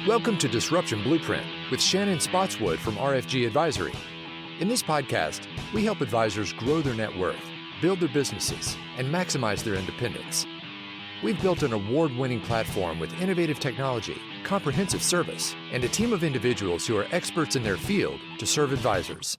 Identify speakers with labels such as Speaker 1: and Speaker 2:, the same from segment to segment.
Speaker 1: Welcome to Disruption Blueprint with Shannon Spotswood from RFG Advisory. In this podcast, we help advisors grow their net worth, build their businesses, and maximize their independence. We've built an award-winning platform with innovative technology, comprehensive service, and a team of individuals who are experts in their field to serve advisors.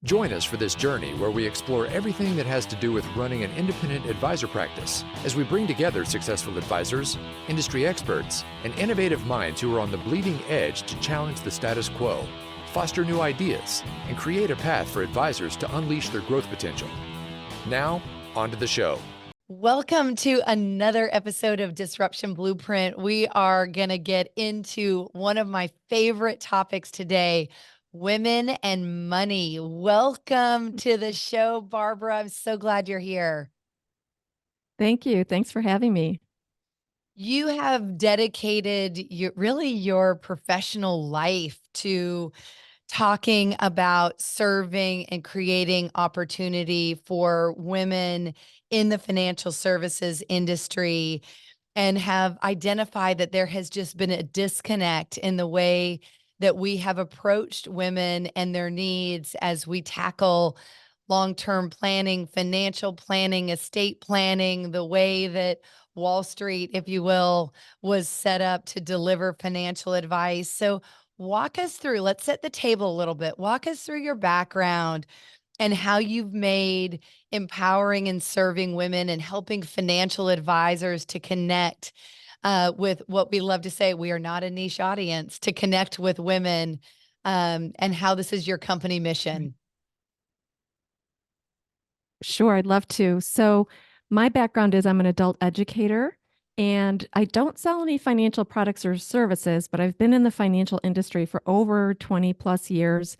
Speaker 1: Join us for this journey where we explore everything that has to do with running an independent advisor practice as we bring together successful advisors, industry experts, and innovative minds who are on the bleeding edge to challenge the status quo, foster new ideas, and create a path for advisors to unleash their growth potential. Now, on to the show.
Speaker 2: Welcome to another episode of Disruption Blueprint. We are going to get into one of my favorite topics today, women and money. Welcome to the show, Barbara. I'm so glad you're here.
Speaker 3: Thank you. Thanks for having me.
Speaker 2: You have dedicated your professional life to talking about serving and creating opportunity for women in the financial services industry, and have identified that there has just been a disconnect in the way that we have approached women and their needs as we tackle long-term planning, financial planning, estate planning, the way that Wall Street, if you will, was set up to deliver financial advice. So walk us through, let's set the table a little bit. Walk us through your background and how you've made empowering and serving women and helping financial advisors to connect with what we love to say, we are not a niche audience, to connect with women, and how this is your company mission.
Speaker 3: Sure, I'd love to. So my background is I'm an adult educator, and I don't sell any financial products or services, but I've been in the financial industry for over 20 plus years,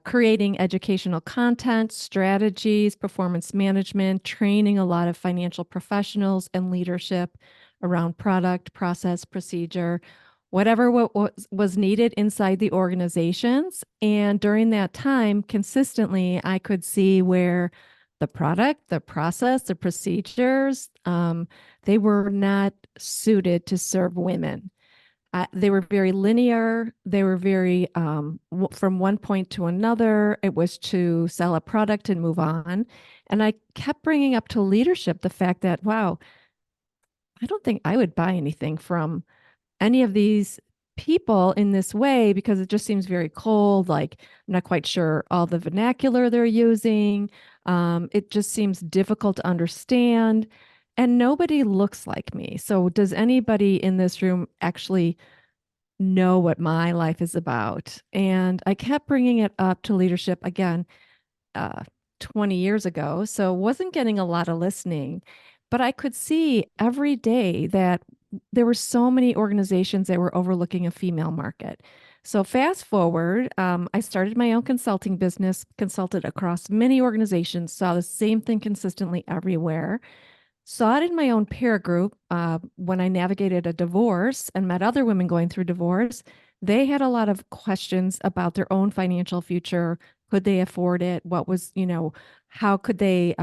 Speaker 3: creating educational content, strategies, performance management, training a lot of financial professionals and leadership around product, process, procedure, whatever what was needed inside the organizations. And during that time, consistently, I could see where the product, the process, the procedures, they were not suited to serve women. They were very linear. They were very, from one point to another, it was to sell a product and move on. And I kept bringing up to leadership the fact that, wow, I don't think I would buy anything from any of these people in this way, because it just seems very cold. Like, I'm not quite sure all the vernacular they're using. It just seems difficult to understand, and nobody looks like me. So does anybody in this room actually know what my life is about? And I kept bringing it up to leadership again, 20 years ago. So wasn't getting a lot of listening, but I could see every day that there were so many organizations that were overlooking a female market. So fast forward, I started my own consulting business, consulted across many organizations, saw the same thing consistently everywhere. Saw it in my own peer group when I navigated a divorce and met other women going through divorce. They had a lot of questions about their own financial future. Could they afford it? What was, how could they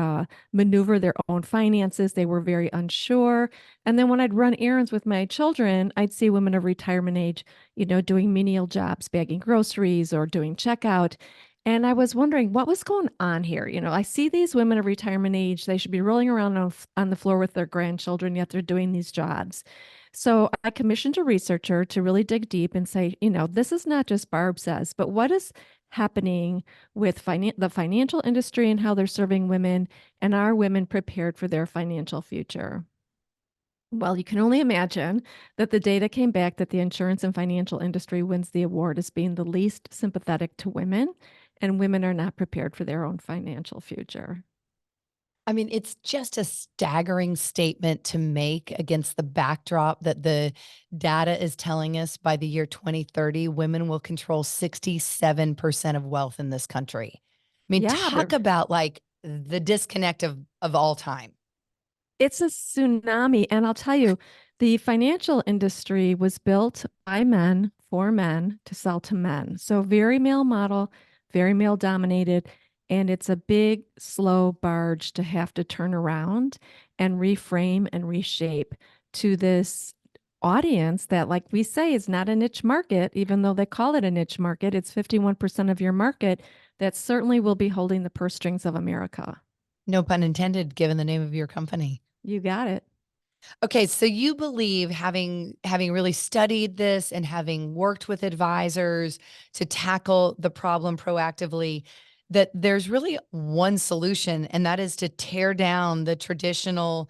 Speaker 3: maneuver their own finances? They were very unsure. And then when I'd run errands with my children, I'd see women of retirement age, doing menial jobs, bagging groceries or doing checkout. And I was wondering what was going on here. I see these women of retirement age, they should be rolling around on the floor with their grandchildren, yet they're doing these jobs. So I commissioned a researcher to really dig deep and say, this is not just Barb says, but what is happening with the financial industry and how they're serving women, and are women prepared for their financial future? Well, you can only imagine that the data came back that the insurance and financial industry wins the award as being the least sympathetic to women, and women are not prepared for their own financial future.
Speaker 2: I mean, it's just a staggering statement to make against the backdrop that the data is telling us by the year 2030, women will control 67% of wealth in this country. I mean, talk about like the disconnect of all time.
Speaker 3: It's a tsunami. And I'll tell you, the financial industry was built by men for men to sell to men. So very male model, very male dominated. And it's a big, slow barge to have to turn around and reframe and reshape to this audience that, like we say, is not a niche market, even though they call it a niche market. It's 51% of your market that certainly will be holding the purse strings of America.
Speaker 2: No pun intended, given the name of your company.
Speaker 3: You got it.
Speaker 2: Okay, so you believe, having really studied this and having worked with advisors to tackle the problem proactively, that there's really one solution, and that is to tear down the traditional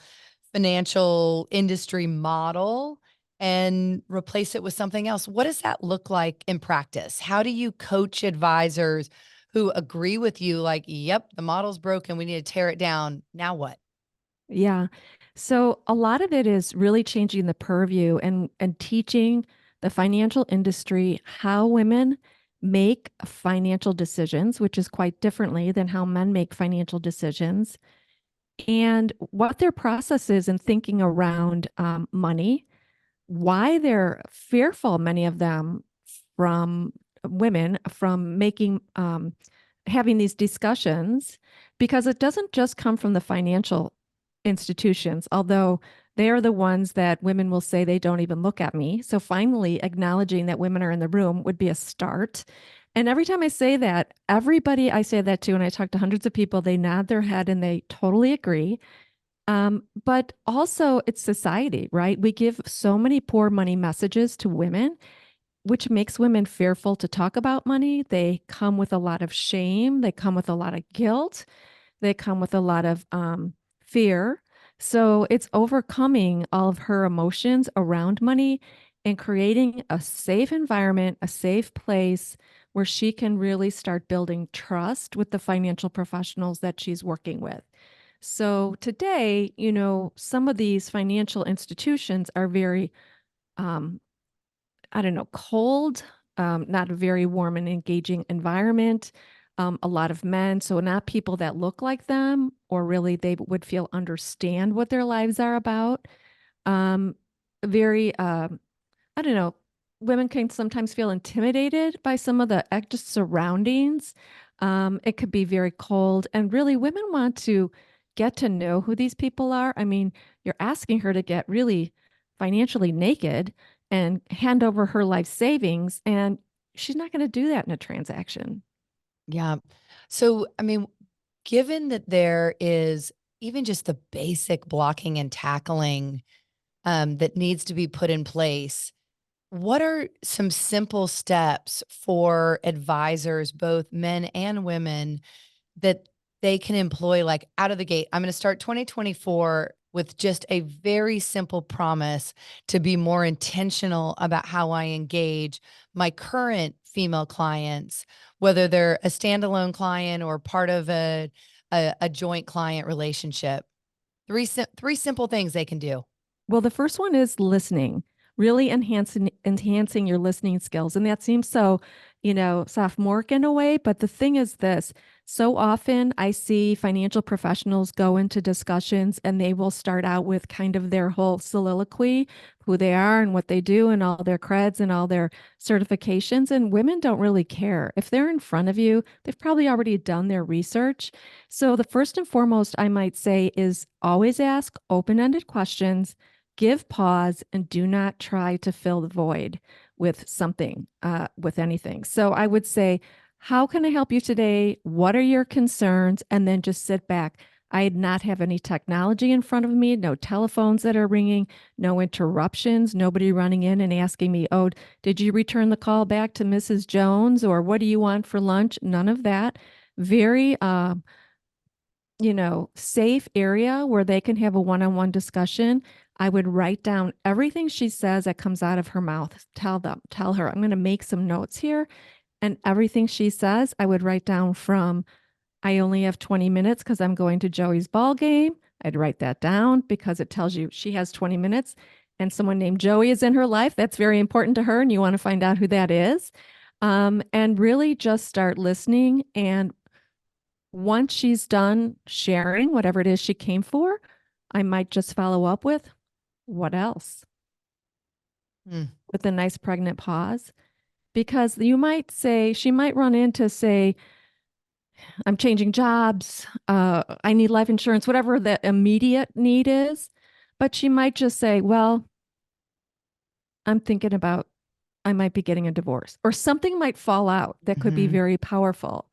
Speaker 2: financial industry model and replace it with something else. What does that look like in practice? How do you coach advisors who agree with you, like, yep, the model's broken, we need to tear it down? Now what?
Speaker 3: Yeah. So a lot of it is really changing the purview and teaching the financial industry how women make financial decisions, which is quite differently than how men make financial decisions, and what their process is in thinking around money, why they're fearful, many of them, from women, from making having these discussions, because it doesn't just come from the financial institutions, although they are the ones that women will say they don't even look at me. So finally acknowledging that women are in the room would be a start. And every time I say that, everybody I say that to, and I talk to hundreds of people, they nod their head and they totally agree. But also it's society, right? We give so many poor money messages to women, which makes women fearful to talk about money. They come with a lot of shame. They come with a lot of guilt. They come with a lot of fear. So it's overcoming all of her emotions around money and creating a safe environment, a safe place where she can really start building trust with the financial professionals that she's working with. So today, some of these financial institutions are very, I don't know, cold, not a very warm and engaging environment. A lot of men, so not people that look like them, or really they would feel understand what their lives are about. Very, I don't know, women can sometimes feel intimidated by some of the just surroundings. It could be very cold, and really women want to get to know who these people are. I mean, you're asking her to get really financially naked and hand over her life savings, and she's not going to do that in a transaction.
Speaker 2: Yeah. So, I mean, given that there is even just the basic blocking and tackling that needs to be put in place, what are some simple steps for advisors, both men and women, that they can employ, like, out of the gate? I'm going to start 2024 with just a very simple promise to be more intentional about how I engage my current female clients, whether they're a standalone client or part of a joint client relationship. Three simple things they can do.
Speaker 3: Well, the first one is listening, really enhancing your listening skills. And that seems so, sophomoric in a way. But the thing is this, so often I see financial professionals go into discussions and they will start out with kind of their whole soliloquy, who they are and what they do and all their creds and all their certifications. And women don't really care. If they're in front of you, they've probably already done their research. So the first and foremost, I might say, is always ask open-ended questions. Give pause, and do not try to fill the void with something, with anything. So I would say, how can I help you today? What are your concerns? And then just sit back. I did not have any technology in front of me, no telephones that are ringing, no interruptions, nobody running in and asking me, oh, did you return the call back to Mrs. Jones? Or what do you want for lunch? None of that. Very, safe area where they can have a one-on-one discussion. I would write down everything she says that comes out of her mouth. Tell her, I'm going to make some notes here. And everything she says, I would write down from, I only have 20 minutes because I'm going to Joey's ball game. I'd write that down because it tells you she has 20 minutes and someone named Joey is in her life. That's very important to her. And you want to find out who that is. And really just start listening. And once she's done sharing whatever it is she came for, I might just follow up with, what else? With a nice pregnant pause. Because you might say, she might run into, say, I'm changing jobs, I need life insurance, whatever the immediate need is. But she might just say, well, I'm thinking about I might be getting a divorce, or something might fall out that could be
Speaker 2: Mhm.
Speaker 3: very powerful.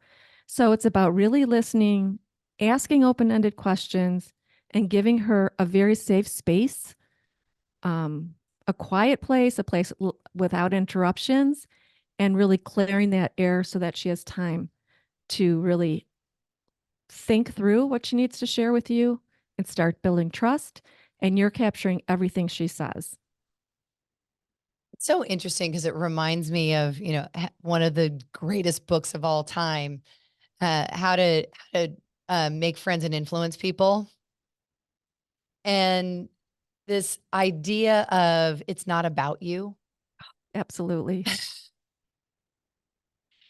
Speaker 3: So it's about really listening, asking open-ended questions, and giving her a very safe space, um, a quiet place, a place without interruptions, and really clearing that air so that she has time to really think through what she needs to share with you and start building trust. And you're capturing everything she says.
Speaker 2: It's so interesting because it reminds me of, one of the greatest books of all time, how to make friends and influence people. And this idea of it's not about you,
Speaker 3: Absolutely.
Speaker 2: because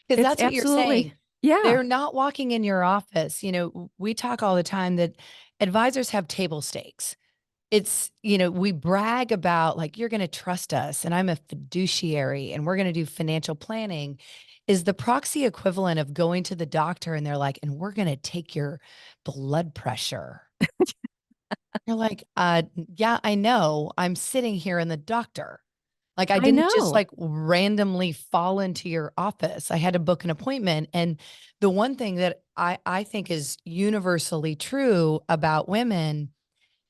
Speaker 3: It's
Speaker 2: that's what you're
Speaker 3: absolutely,
Speaker 2: saying.
Speaker 3: yeah,
Speaker 2: They're not walking in your office. We talk all the time that advisors have table stakes. It's, we brag about like, you're going to trust us and I'm a fiduciary and we're going to do financial planning is the proxy equivalent of going to the doctor and they're like, and we're going to take your blood pressure. You're like, yeah, I know. I'm sitting here in the doctor. Like I
Speaker 3: I
Speaker 2: didn't just
Speaker 3: know.
Speaker 2: like randomly fall into your office. I had to book an appointment. And the one thing that I think is universally true about women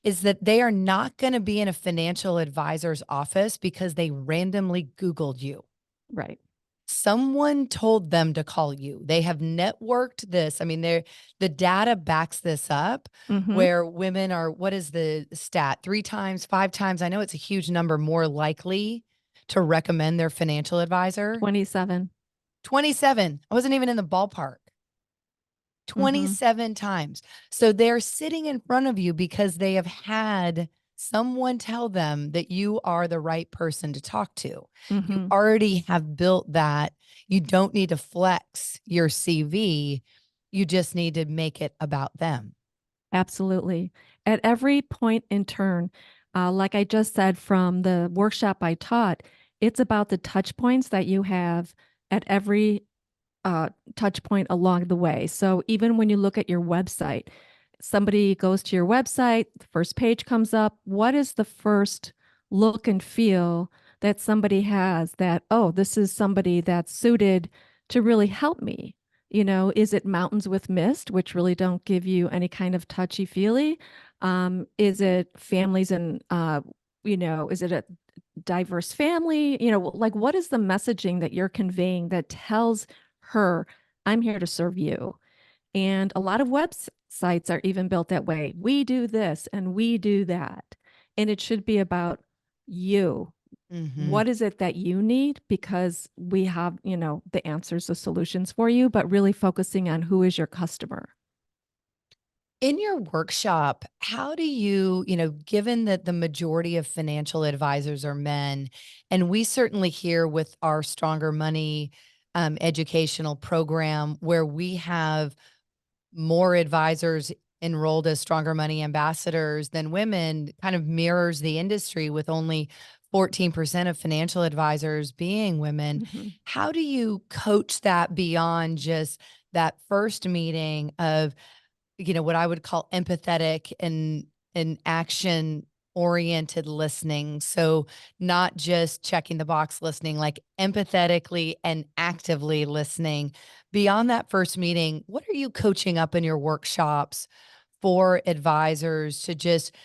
Speaker 2: is that they are not going to be in a financial advisor's office because they randomly Googled you.
Speaker 3: Right.
Speaker 2: Someone told them to call you. They have networked this. I mean, the data backs this up
Speaker 3: Mm-hmm.
Speaker 2: where women are, what is the stat? 3 times, 5 times. I know it's a huge number more likely to recommend their financial advisor.
Speaker 3: 27.
Speaker 2: 27. I wasn't even in the ballpark.
Speaker 3: Mm-hmm.
Speaker 2: 27 times. So they're sitting in front of you because they have had someone tell them that you are the right person to talk to. You
Speaker 3: Mm-hmm.
Speaker 2: already have built that. You don't need to flex your CV. You just need to make it about them.
Speaker 3: Absolutely. At every point in turn, like I just said from the workshop I taught, it's about the touch points that you have at every touch point along the way. So even when you look at your website, somebody goes to your website, the first page comes up. What is the first look and feel that somebody has that, oh, this is somebody that's suited to really help me? Is it mountains with mist, which really don't give you any kind of touchy feely? Is it families and, is it a diverse family? Like what is the messaging that you're conveying that tells her, I'm here to serve you? And a lot of websites are even built that way. We do this and we do that. And it should be about you.
Speaker 2: Mhm.
Speaker 3: What is it that you need? Because we have, the answers, the solutions for you, but really focusing on who is your customer.
Speaker 2: In your workshop, how do you, given that the majority of financial advisors are men, and we certainly here with our Stronger Money educational program, where we have more advisors enrolled as Stronger Money ambassadors than women, kind of mirrors the industry with only 14% of financial advisors being women.
Speaker 3: Mm-hmm.
Speaker 2: How do you coach that beyond just that first meeting of, what I would call empathetic and action oriented listening? So not just checking the box listening, like empathetically and actively listening. Beyond that first meeting, what are you coaching up in your workshops for advisors to just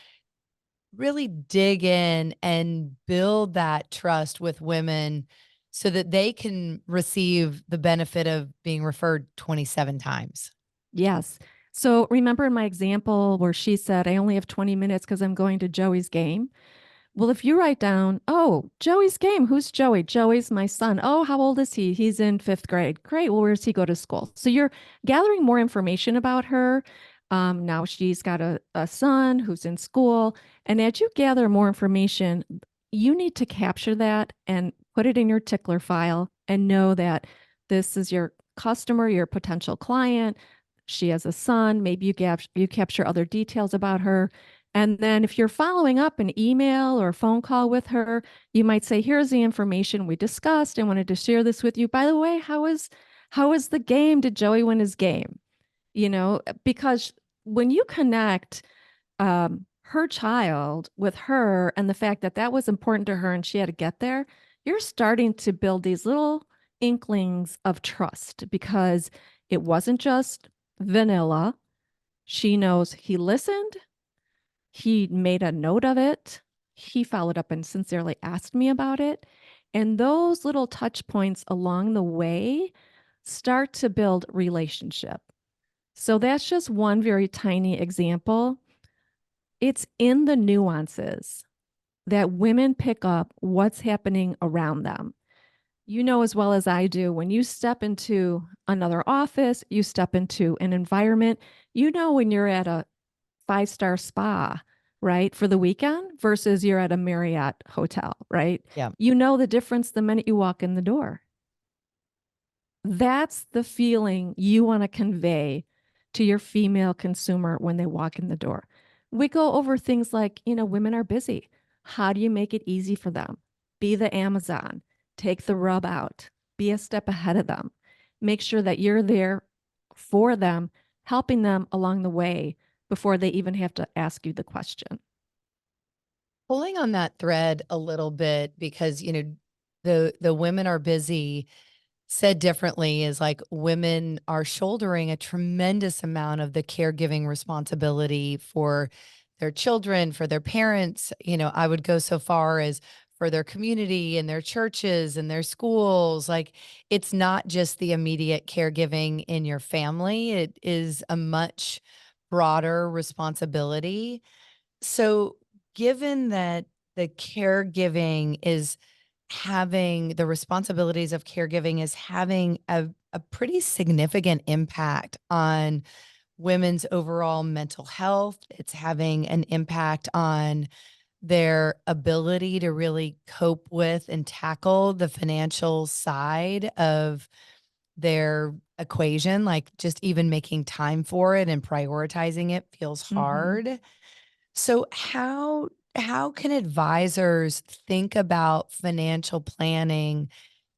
Speaker 2: really dig in and build that trust with women so that they can receive the benefit of being referred 27 times?
Speaker 3: Yes. So remember in my example where she said, I only have 20 minutes because I'm going to Joey's game. Well, if you write down, oh, Joey's game, who's Joey? Joey's my son. Oh, how old is he? He's in fifth grade. Great. Well, where does he go to school? So you're gathering more information about her. Now she's got a son who's in school. And as you gather more information, you need to capture that and put it in your tickler file and know that this is your customer, your potential client. She has a son. Maybe you capture other details about her. And then if you're following up an email or a phone call with her, you might say, here's the information we discussed. I wanted to share this with you. By the way, how is the game? Did Joey win his game? Because when you connect her child with her and the fact that that was important to her and she had to get there, you're starting to build these little inklings of trust because it wasn't just vanilla. She knows he listened, he made a note of it, he followed up and sincerely asked me about it. And those little touch points along the way start to build relationship. So that's just one very tiny example. It's in the nuances that women pick up what's happening around them. You know as well as I do, when you step into another office, you step into an environment, you know when you're at a five-star spa, right, for the weekend versus you're at a Marriott hotel, right?
Speaker 2: Yeah.
Speaker 3: You know the difference the minute you walk in the door. That's the feeling you want to convey to your female consumer when they walk in the door. We go over things like, women are busy. How do you make it easy for them? Be the Amazon, take the rub out, be a step ahead of them. Make sure that you're there for them, helping them along the way before they even have to ask you the question.
Speaker 2: Pulling on that thread a little bit, because, the women are busy, said differently, is like women are shouldering a tremendous amount of the caregiving responsibility for their children, for their parents. I would go so far as for their community and their churches and their schools. Like, it's not just the immediate caregiving in your family. It is a much broader responsibility. So given that the caregiving is having the responsibilities of caregiving is having a pretty significant impact on women's overall mental health. It's having an impact on their ability to really cope with and tackle the financial side of their equation. Like, just even making time for it and prioritizing it feels hard. So how can advisors think about financial planning,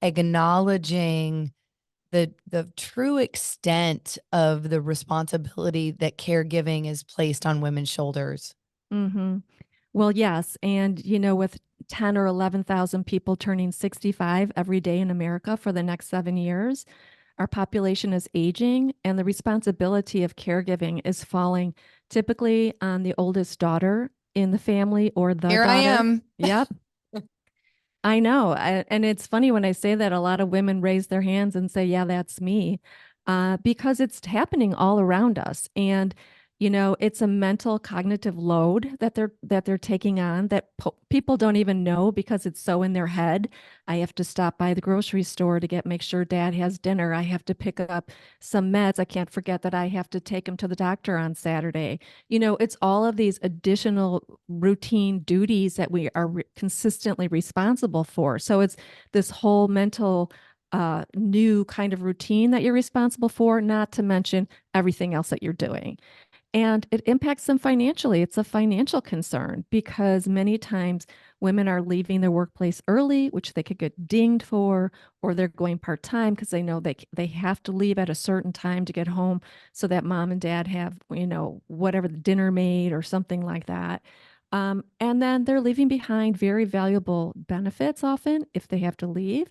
Speaker 2: acknowledging the true extent of the responsibility that caregiving is placed on women's shoulders?
Speaker 3: Mm-hmm. Well, yes. And, with 10 or 11,000 people turning 65 every day in America for the next 7 years, our population is aging and the responsibility of caregiving is falling typically on the oldest daughter in the family or the
Speaker 2: Here
Speaker 3: daughter.
Speaker 2: I am.
Speaker 3: Yep. I know. And it's funny when I say that, a lot of women raise their hands and say, yeah, that's me, because it's happening all around us. And, it's a mental cognitive load that they're taking on that people don't even know because it's so in their head. I have to stop by the grocery store to make sure dad has dinner. I have to pick up some meds. I can't forget that I have to take him to the doctor on Saturday. It's all of these additional routine duties that we are consistently responsible for. So it's this whole mental new kind of routine that you're responsible for, not to mention everything else that you're doing. And it impacts them financially. It's a financial concern because many times women are leaving their workplace early, which they could get dinged for, or they're going part-time because they know they have to leave at a certain time to get home so that mom and dad have, whatever, the dinner made or something like that. And then they're leaving behind very valuable benefits often if they have to leave.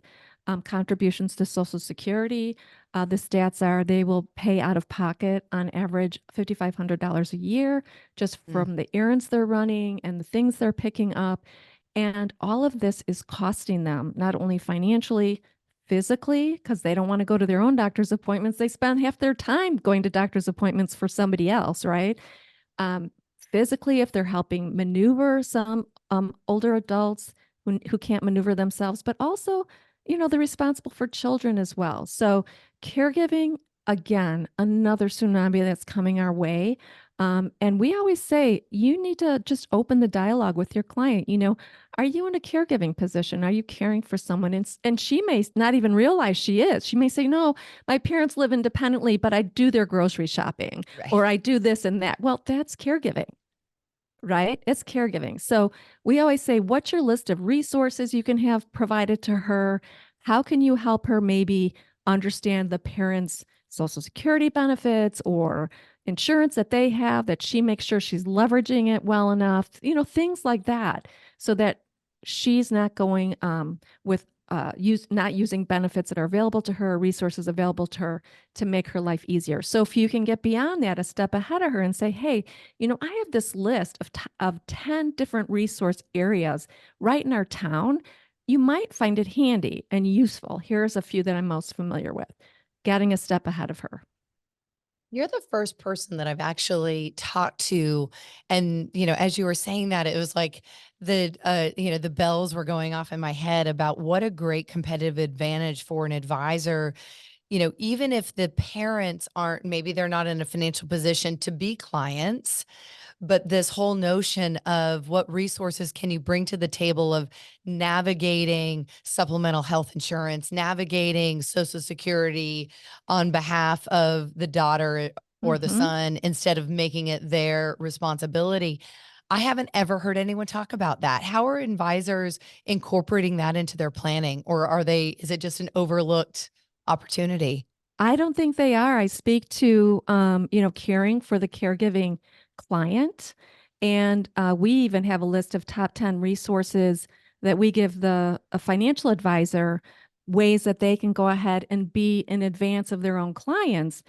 Speaker 3: Contributions to Social Security. The stats are they will pay out of pocket on average $5,500 a year just from the errands they're running and the things they're picking up. And all of this is costing them not only financially, physically, because they don't want to go to their own doctor's appointments. They spend half their time going to doctor's appointments for somebody else, right? Physically, if they're helping maneuver some older adults who can't maneuver themselves, but also they're responsible for children as well. So caregiving, again, another tsunami that's coming our way. And we always say, you need to just open the dialogue with your client. Are you in a caregiving position? Are you caring for someone? And she may not even realize she is. She may say, no, my parents live independently, but I do their grocery shopping,
Speaker 2: Right.
Speaker 3: or I do this and that. Well, that's caregiving. Right? It's caregiving. So we always say, what's your list of resources you can have provided to her? How can you help her maybe understand the parents' Social Security benefits or insurance that they have, that she makes sure she's leveraging it well enough, things like that, so that she's not going with not using benefits that are available to her, resources available to her to make her life easier. So if you can get beyond that, a step ahead of her and say, hey, I have this list of 10 different resource areas right in our town. You might find it handy and useful. Here's a few that I'm most familiar with. Getting a step ahead of her.
Speaker 2: You're the first person that I've actually talked to. And, as you were saying that, it was like the bells were going off in my head about what a great competitive advantage for an advisor. Even if the parents aren't, maybe they're not in a financial position to be clients, but this whole notion of what resources can you bring to the table of navigating supplemental health insurance, navigating Social Security on behalf of the daughter or the son, instead of making it their responsibility. I haven't ever heard anyone talk about that. How are advisors incorporating that into their planning, or is it just an overlooked opportunity?
Speaker 3: I don't think they are. I speak to, caring for the caregiving client. And we even have a list of top 10 resources that we give a financial advisor, ways that they can go ahead and be in advance of their own clients.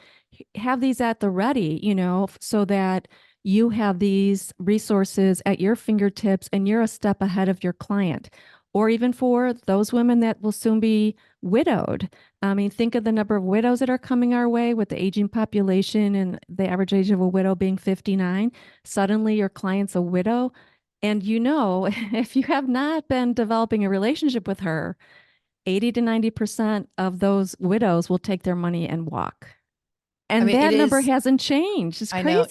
Speaker 3: Have these at the ready, so that you have these resources at your fingertips and you're a step ahead of your client. Or even for those women that will soon be widowed. I mean, think of the number of widows that are coming our way with the aging population and the average age of a widow being 59. Suddenly your client's a widow. And if you have not been developing a relationship with her, 80 to 90% of those widows will take their money and walk. And that number hasn't changed. It's crazy.
Speaker 2: I know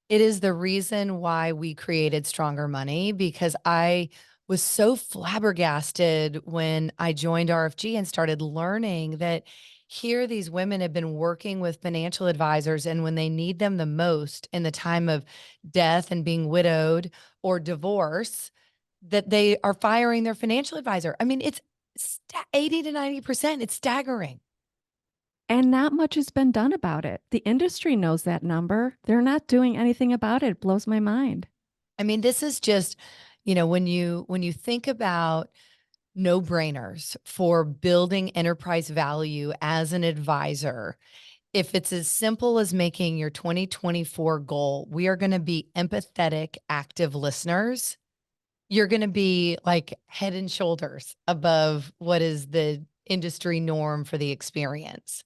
Speaker 2: it is the reason why we created Stronger Money, because I was so flabbergasted when I joined RFG and started learning that here these women have been working with financial advisors, and when they need them the most in the time of death and being widowed or divorce, that they are firing their financial advisor. I mean, it's 80 to 90%. It's staggering.
Speaker 3: And not much has been done about it. The industry knows that number. They're not doing anything about it. It blows my mind.
Speaker 2: I mean, this is just, when you think about no-brainers for building enterprise value as an advisor, if it's as simple as making your 2024 goal, we are going to be empathetic, active listeners. You're going to be like head and shoulders above what is the industry norm for the experience.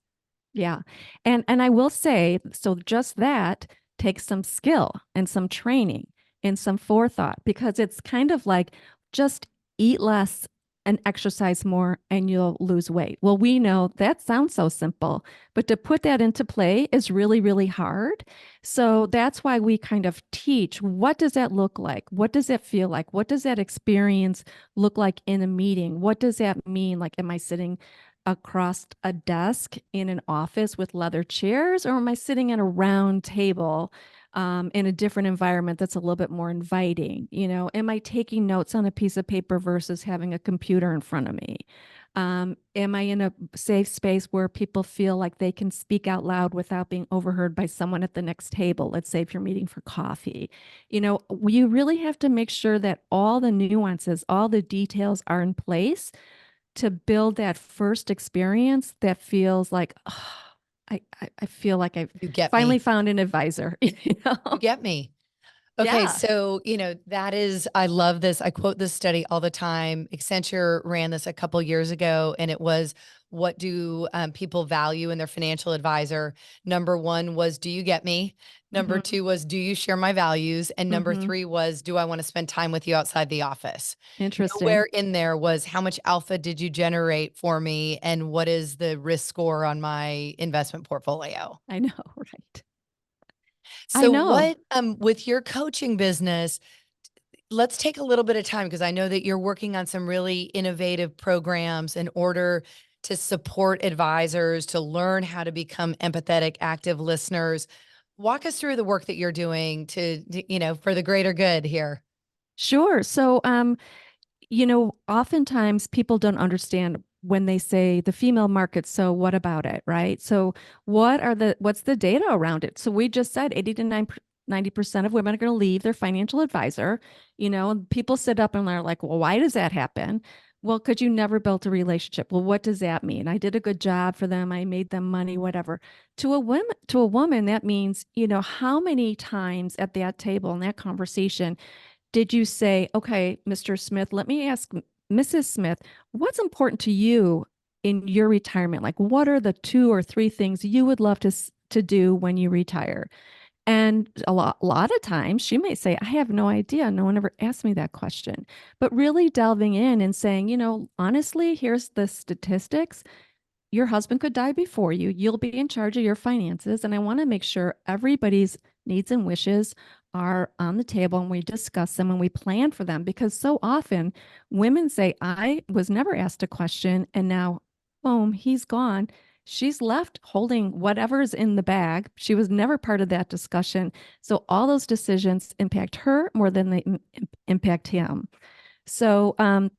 Speaker 3: Yeah. And I will say, so just that takes some skill and some training and some forethought, because it's kind of like just eat less and exercise more and you'll lose weight. Well, we know that sounds so simple, but to put that into play is really, really hard. So that's why we kind of teach, what does that look like? What does that feel like? What does that experience look like in a meeting? What does that mean? Like, am I sitting across a desk in an office with leather chairs, or am I sitting at a round table in a different environment that's a little bit more inviting? Am I taking notes on a piece of paper versus having a computer in front of me? Am I in a safe space where people feel like they can speak out loud without being overheard by someone at the next table? Let's say if you're meeting for coffee. You really have to make sure that all the nuances, all the details are in place to build that first experience that feels like, oh, I feel like I've finally found an advisor.
Speaker 2: You get me. Okay.
Speaker 3: Yeah.
Speaker 2: So, that is, I love this. I quote this study all the time. Accenture ran this a couple years ago, and it was, what do people value in their financial advisor? Number one was, do you get me? Number two was, do you share my values? And number three was, do I want to spend time with you outside the office?
Speaker 3: Interesting.
Speaker 2: Nowhere in there was, how much alpha did you generate for me? And what is the risk score on my investment portfolio?
Speaker 3: I know, right?
Speaker 2: So what, with your coaching business, let's take a little bit of time, because I know that you're working on some really innovative programs in order to support advisors to learn how to become empathetic, active listeners. Walk us through the work that you're doing to for the greater good here.
Speaker 3: Sure. So, oftentimes people don't understand when they say the female market, so what about it, right? So what's the data around it? So we just said 80 to 90% of women are going to leave their financial advisor, and people sit up and they're like, well, why does that happen? Well, because you never built a relationship. Well, what does that mean? I did a good job for them. I made them money, whatever. To a woman, that means, how many times at that table in that conversation did you say, okay, Mr. Smith, let me ask Mrs. Smith, what's important to you in your retirement? Like, what are the 2 or 3 things you would love to do when you retire? And a lot of times she may say, I have no idea. No one ever asked me that question. But really delving in and saying, honestly, here's the statistics. Your husband could die before you. You'll be in charge of your finances. And I want to make sure everybody's needs and wishes are on the table and we discuss them and we plan for them. Because so often women say, I was never asked a question and now, boom, he's gone. She's left holding whatever's in the bag. She was never part of that discussion. So all those decisions impact her more than they impact him. So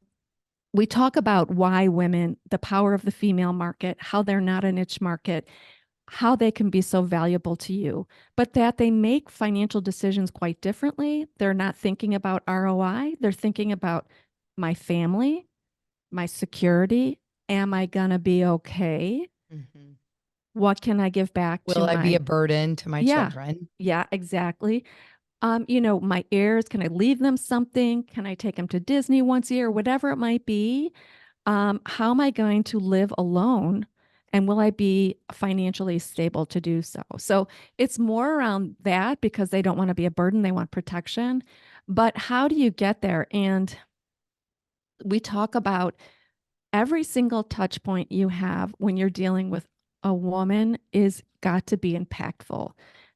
Speaker 3: we talk about why women, the power of the female market, how they're not a niche market, how they can be so valuable to you, but that they make financial decisions quite differently. They're not thinking about ROI. They're thinking about my family, my security. Am I going to be okay?
Speaker 2: Mm-hmm.
Speaker 3: What can I give back to
Speaker 2: Will I be
Speaker 3: my,
Speaker 2: a burden to my
Speaker 3: yeah,
Speaker 2: children?
Speaker 3: yeah, exactly. My heirs, can I leave them something? Can I take them to Disney once a year, whatever it might be? How am I going to live alone? And will I be financially stable to do so? So it's more around that because they don't want to be a burden. They want protection. But how do you get there? And we talk about every single touch point you have when you're dealing with a woman is got to be impactful.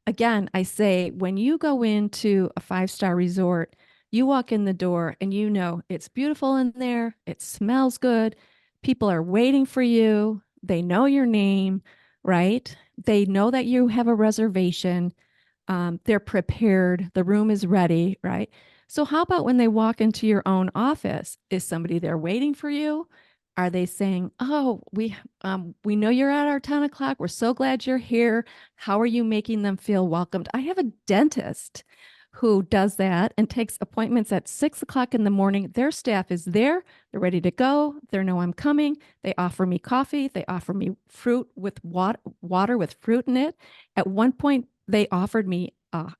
Speaker 3: Again, I say when you go into a 5-star resort, you walk in the door and it's beautiful in there, it smells good, people are waiting for you, they know your name, right? They know that you have a reservation, they're prepared, the room is ready, right? So how about when they walk into your own office? Is somebody there waiting for you? Are they saying, "Oh, we know you're at our 10 o'clock. We're so glad you're here. How are you making them feel welcomed?" I have a dentist who does that and takes appointments at 6 o'clock in the morning. Their staff is there. They're ready to go. They know I'm coming. They offer me coffee. They offer me fruit with water with fruit in it. At one point, they offered me a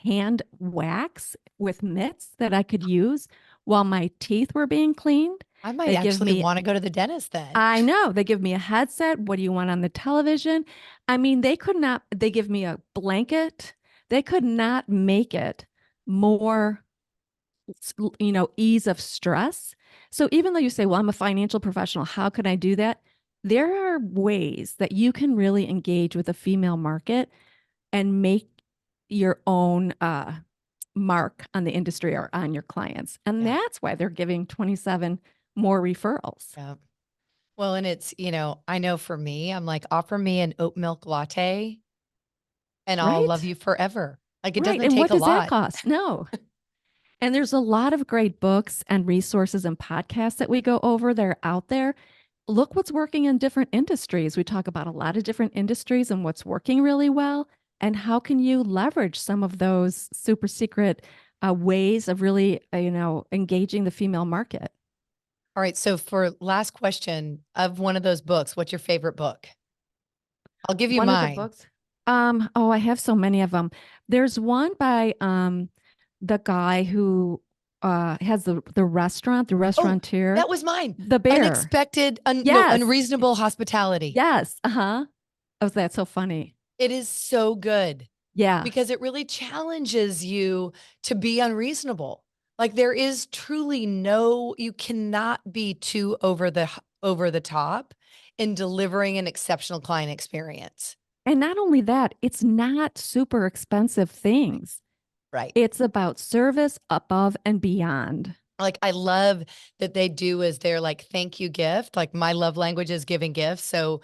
Speaker 3: hand wax with mitts that I could use while my teeth were being cleaned.
Speaker 2: I might
Speaker 3: They give
Speaker 2: actually
Speaker 3: me,
Speaker 2: want to go to the dentist then.
Speaker 3: I know, they give me a headset. What do you want on the television? I mean, they give me a blanket. They could not make it more, ease of stress. So even though you say, well, I'm a financial professional, how can I do that? There are ways that you can really engage with the female market and make your own mark on the industry or on your clients. And
Speaker 2: Yeah.
Speaker 3: that's why they're giving 27 more referrals.
Speaker 2: Yeah. Well, and it's, I know for me, I'm like, offer me an oat milk latte and I'll love
Speaker 3: Right?
Speaker 2: you forever. Like it
Speaker 3: Right.
Speaker 2: doesn't
Speaker 3: And
Speaker 2: take
Speaker 3: what
Speaker 2: a
Speaker 3: does that
Speaker 2: lot.
Speaker 3: cost? No. And there's a lot of great books and resources and podcasts that we go over. They're out there. Look what's working in different industries. We talk about a lot of different industries and what's working really well. And how can you leverage some of those super secret ways of really, engaging the female market?
Speaker 2: All right. So for last question of one of those books, what's your favorite book? I'll give you
Speaker 3: One of the
Speaker 2: mine.
Speaker 3: books. I have so many of them. There's one by the guy who has the restaurant, the
Speaker 2: Oh,
Speaker 3: restaurateur,
Speaker 2: that was mine.
Speaker 3: the bear.
Speaker 2: Unexpected,
Speaker 3: Yes.
Speaker 2: unreasonable hospitality.
Speaker 3: Yes. Uh-huh. Oh, that's so funny.
Speaker 2: It is so good
Speaker 3: Yeah.
Speaker 2: because it really challenges you to be unreasonable. Like there is truly you cannot be too over the top in delivering an exceptional client experience.
Speaker 3: And not only that, it's not super expensive things.
Speaker 2: Right.
Speaker 3: It's about service above and beyond.
Speaker 2: Like I love that they do as their like thank you gift. Like my love language is giving gifts. So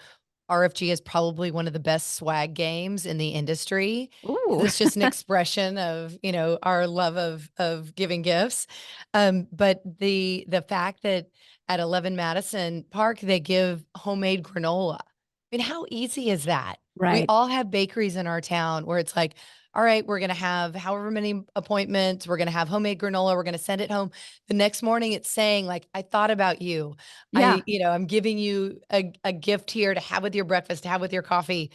Speaker 2: RFG is probably one of the best swag games in the industry.
Speaker 3: Ooh.
Speaker 2: It's just an expression of, our love of giving gifts. But the fact that at 11 Madison Park, they give homemade granola. I mean, how easy is that? We
Speaker 3: Right.
Speaker 2: all have bakeries in our town where it's like, all right, we're going to have however many appointments. We're going to have homemade granola. We're going to send it home. The next morning it's saying like, I thought about you.
Speaker 3: Yeah.
Speaker 2: I'm giving you a gift here to have with your breakfast, to have with your coffee.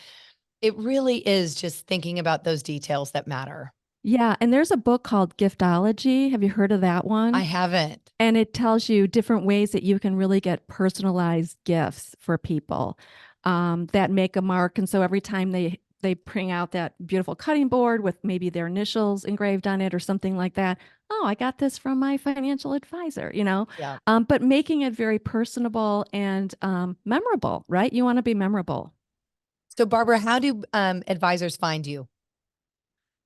Speaker 2: It really is just thinking about those details that matter.
Speaker 3: Yeah. And there's a book called Giftology. Have you heard of that one?
Speaker 2: I haven't.
Speaker 3: And it tells you different ways that you can really get personalized gifts for people that make a mark. And so every time they bring out that beautiful cutting board with maybe their initials engraved on it or something like that. Oh, I got this from my financial advisor,
Speaker 2: Yeah.
Speaker 3: but making it very personable and memorable, right? You want to be memorable.
Speaker 2: So Barbara, how do advisors find you?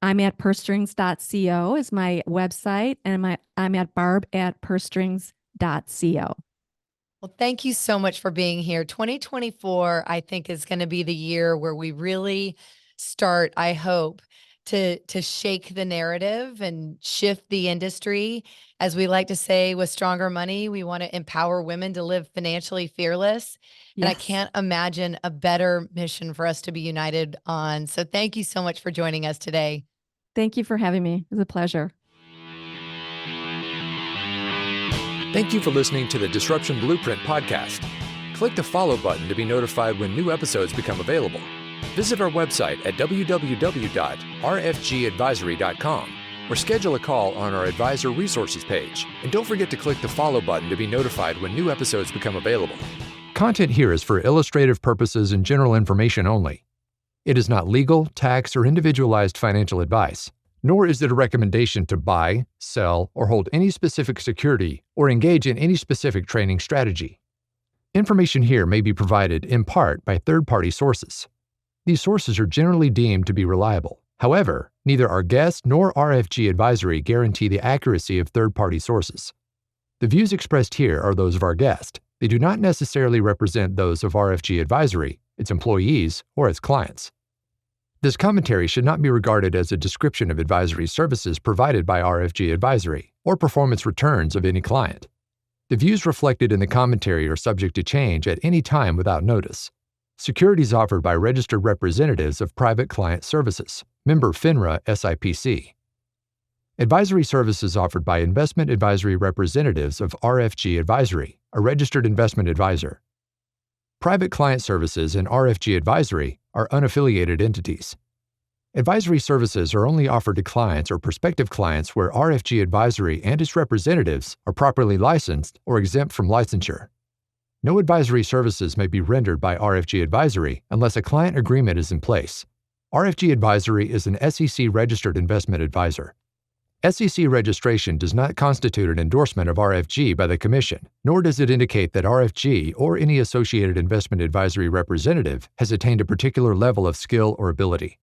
Speaker 3: I'm at pursestrings.co is my website, and I'm at barb@pursestrings.co.
Speaker 2: Well, thank you so much for being here. 2024, I think, is going to be the year where we really start, I hope, to shake the narrative and shift the industry. As we like to say, with Stronger Money, we want to empower women to live financially fearless. And I
Speaker 3: Yes.
Speaker 2: can't imagine a better mission for us to be united on. So thank you so much for joining us today.
Speaker 3: Thank you for having me. It was a pleasure.
Speaker 1: Thank you for listening to the Disruption Blueprint podcast. Click the follow button to be notified when new episodes become available. Visit our website at www.rfgadvisory.com or schedule a call on our advisor resources page. And don't forget to click the follow button to be notified when new episodes become available. Content here is for illustrative purposes and general information only. It is not legal, tax, or individualized financial advice, nor is it a recommendation to buy, sell, or hold any specific security or engage in any specific trading strategy. Information here may be provided in part by third-party sources. These sources are generally deemed to be reliable. However, neither our guest nor RFG Advisory guarantee the accuracy of third-party sources. The views expressed here are those of our guest. They do not necessarily represent those of RFG Advisory, its employees, or its clients. This commentary should not be regarded as a description of advisory services provided by RFG Advisory or performance returns of any client. The views reflected in the commentary are subject to change at any time without notice. Securities offered by registered representatives of Private Client Services, member FINRA SIPC. Advisory services offered by investment advisory representatives of RFG Advisory, a registered investment advisor. Private Client Services and RFG Advisory are unaffiliated entities. Advisory services are only offered to clients or prospective clients where RFG Advisory and its representatives are properly licensed or exempt from licensure. No advisory services may be rendered by RFG Advisory unless a client agreement is in place. RFG Advisory is an SEC-registered investment advisor. SEC registration does not constitute an endorsement of RFG by the Commission, nor does it indicate that RFG or any associated investment advisory representative has attained a particular level of skill or ability.